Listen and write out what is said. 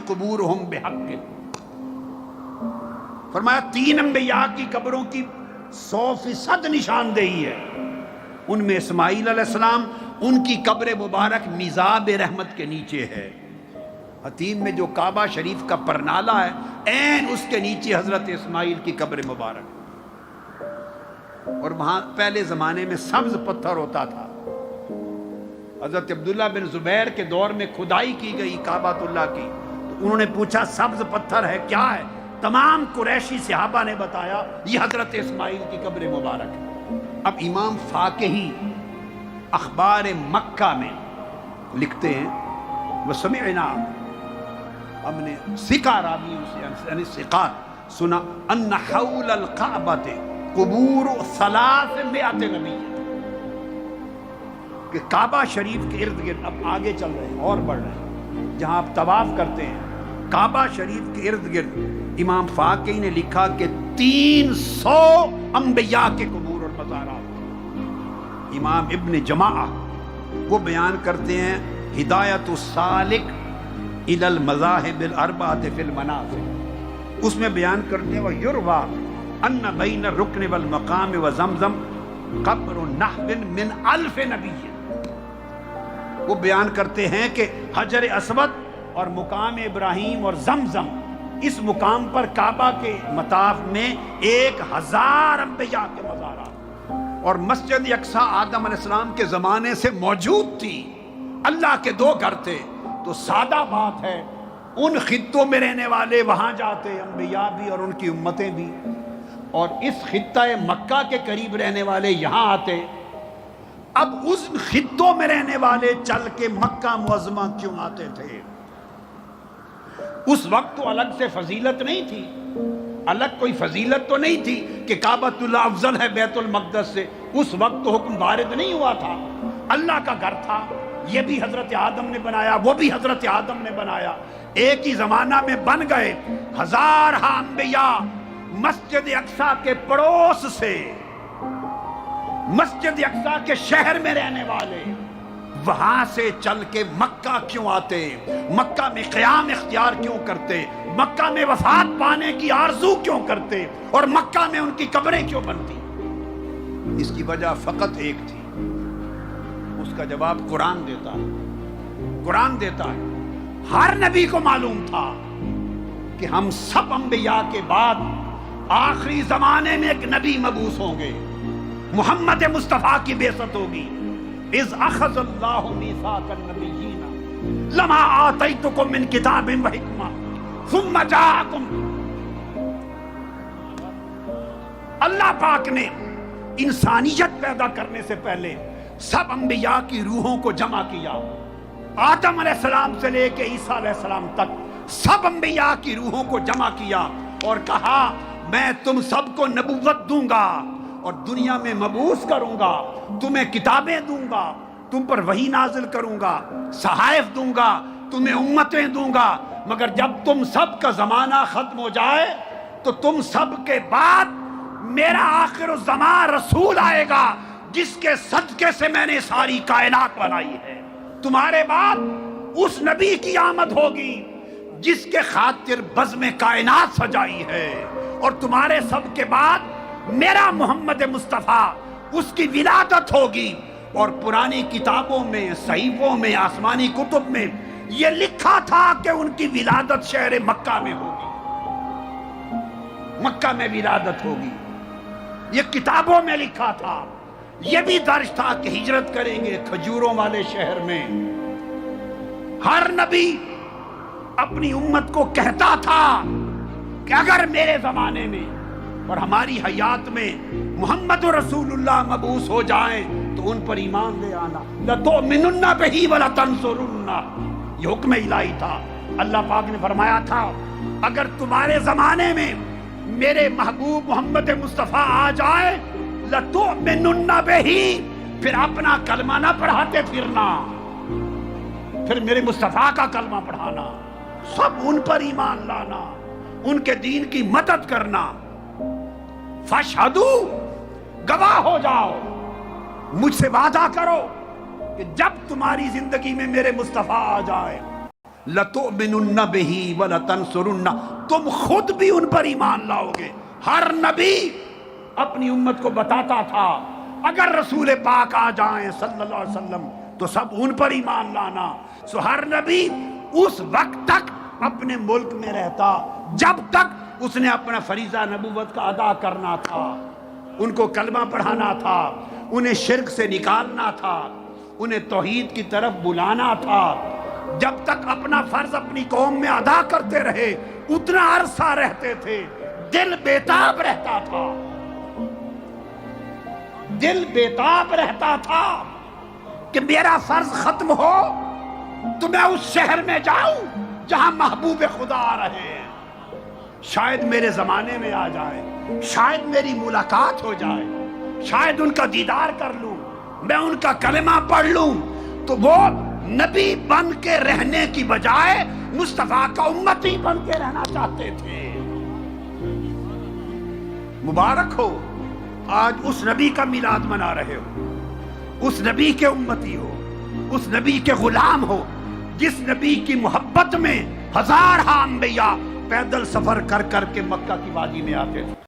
قبورہم بحق، فرمایا 3 انبیاء کی قبروں کی 100% نشاندہی ہے، ان میں اسماعیل علیہ السلام، ان کی قبر مبارک میزاب رحمت کے نیچے ہے۔ حتیم میں جو کعبہ شریف کا پرنالہ ہے، عین اس کے نیچے حضرت اسماعیل کی قبر مبارک، اور وہاں پہلے زمانے میں سبز پتھر ہوتا تھا۔ حضرت عبداللہ بن زبیر کے دور میں کھدائی کی گئی کعبۃ اللہ کی، تو انہوں نے پوچھا سبز پتھر ہے کیا ہے؟ تمام قریشی صحابہ نے بتایا یہ حضرت اسماعیل کی قبر مبارک ہے۔ اب امام فاقہی اخبار مکہ میں لکھتے ہیں، وسمعنا، ہم نے ثقہ راوی یعنی ثقات سنا، ان حول الکعبۃ قبور 300 نبی، کہ کعبہ شریف کے ارد گرد، اب آگے چل رہے ہیں اور بڑھ رہے ہیں، جہاں آپ طواف کرتے ہیں کعبہ شریف کے ارد گرد امام فاقی نے لکھا کہ 300 انبیاء کے قبور اور مزارات۔ امام ابن جماعہ وہ بیان کرتے ہیں ہدایت السالک الی المذاہب الاربعۃ فی المناسک، اس میں بیان کرتے ہیں وَیُرْوَى ان بین الرکن والمقام وزمزم قبر نحو من 1000 نبی، وہ بیان کرتے ہیں کہ حجر اسود اور مقام ابراہیم اور زمزم، اس مقام پر کعبہ کے مطاف میں 1000 انبیاء کے مزارات، اور مسجد اقصیٰ آدم علیہ السلام کے زمانے سے موجود تھی، اللہ کے 2 گھر تھے۔ تو سادہ بات ہے، ان خطوں میں رہنے والے وہاں جاتے، انبیاء بھی اور ان کی امتیں بھی، اور اس خطہ مکہ کے قریب رہنے والے یہاں آتے۔ اب اس خطوں میں رہنے والے چل کے مکہ معظمہ کیوں آتے تھے؟ اس وقت تو الگ سے فضیلت نہیں تھی، الگ کوئی فضیلت تو نہیں تھی کہ کعبۃ اللہ افضل ہے بیت المقدس سے، اس وقت تو حکم وارد نہیں ہوا تھا، اللہ کا گھر تھا، یہ بھی حضرت آدم نے بنایا، وہ بھی حضرت آدم نے بنایا، ایک ہی زمانہ میں بن گئے۔ 1000 انبیاء مسجد اقصیٰ کے پڑوس سے، مسجد اقصیٰ کے شہر میں رہنے والے وہاں سے چل کے مکہ کیوں آتے؟ مکہ میں قیام اختیار کیوں کرتے؟ مکہ میں وفات پانے کی آرزو کیوں کرتے؟ اور مکہ میں ان کی قبریں کیوں بنتی؟ اس کی وجہ فقط ایک تھی، اس کا جواب قرآن دیتا ہے۔ قرآن دیتا ہے ہر نبی کو معلوم تھا کہ ہم سب انبیاء کے بعد آخری زمانے میں ایک نبی مبعوث ہوں گے، محمد مصطفیٰ کی بعثت ہوگی۔ اذ اخذ اللہ میثاق النبیین لما آتیتکم من کتاب و حکمہ ثم جاءکم، اللہ پاک نے انسانیت پیدا کرنے سے پہلے سب انبیاء کی روحوں کو جمع کیا، آدم علیہ السلام سے لے کے عیسیٰ علیہ السلام تک سب انبیاء کی روحوں کو جمع کیا اور کہا میں تم سب کو نبوت دوں گا اور دنیا میں مبعوث کروں گا، تمہیں کتابیں دوں گا، تم پر وحی نازل کروں گا، صحائف دوں گا، تمہیں امتیں دوں گا، مگر جب تم سب کا زمانہ ختم ہو جائے تو تم سب کے بعد میرا آخر الزمان رسول آئے گا جس کے صدقے سے میں نے ساری کائنات بنائی ہے۔ تمہارے بعد اس نبی کی آمد ہوگی جس کے خاطر بزم کائنات سجائی ہے، اور تمہارے سب کے بعد میرا محمد مصطفیٰ اس کی ولادت ہوگی، اور پرانی کتابوں میں، صحیفوں میں، آسمانی کتب میں یہ لکھا تھا کہ ان کی ولادت شہر مکہ میں ہوگی، مکہ میں ولادت ہوگی، یہ کتابوں میں لکھا تھا۔ یہ بھی درج تھا کہ ہجرت کریں گے کھجوروں والے شہر میں۔ ہر نبی اپنی امت کو کہتا تھا کہ اگر میرے زمانے میں اور ہماری حیات میں محمد رسول اللہ مبعوث ہو جائیں تو ان پر ایمان لے آنا، لَتُؤْمِنُنَّ بِهِ وَلَتَنْصُرُنَّ، یہ حکم الہی تھا۔ اللہ پاک نے فرمایا تھا اگر تمہارے زمانے میں میرے محبوب محمد مصطفیٰ آ جائے لَتُؤْمِنُنَّ بِهِ، پھر اپنا کلمہ نہ پڑھاتے پھرنا، پھر میرے مصطفیٰ کا کلمہ پڑھانا، سب ان پر ایمان لانا، ان کے دین کی مدد کرنا۔ فَاشْهَدُوا، گواہ ہو جاؤ، مجھ سے وعدہ کرو کہ جب تمہاری زندگی میں میرے مصطفیٰ آ جائے لَتُؤْمِنُنَّ بِهِ وَلَتَنْصُرُنَّ، تم خود بھی ان پر ایمان لاؤ گے۔ ہر نبی اپنی امت کو بتاتا تھا اگر رسول پاک آ جائیں صلی اللہ علیہ وسلم تو سب ان پر ایمان لانا۔ سو ہر نبی اس وقت تک اپنے ملک میں رہتا جب تک اس نے اپنا فریضہ نبوت کا ادا کرنا تھا، ان کو کلمہ پڑھانا تھا، انہیں شرک سے نکالنا تھا، انہیں توحید کی طرف بلانا تھا۔ جب تک اپنا فرض اپنی قوم میں ادا کرتے رہے اتنا عرصہ رہتے تھے، دل بیتاب رہتا تھا، دل بیتاب رہتا تھا کہ میرا فرض ختم ہو تو میں اس شہر میں جاؤں جہاں محبوب خدا آ رہے ہیں، شاید میرے زمانے میں آ جائے، شاید میری ملاقات ہو جائے، شاید ان کا دیدار کر لوں، میں ان کا کلمہ پڑھ لوں۔ تو وہ نبی بن کے رہنے کی بجائے مصطفیٰ کا امتی بن کے رہنا چاہتے تھے۔ مبارک ہو آج اس نبی کا میلاد منا رہے ہو، اس نبی کے امتی ہو، اس نبی کے غلام ہو جس نبی کی محبت میں ہزارہا انبیاء پیدل سفر کر کر کے مکہ کی وادی میں آتے تھے۔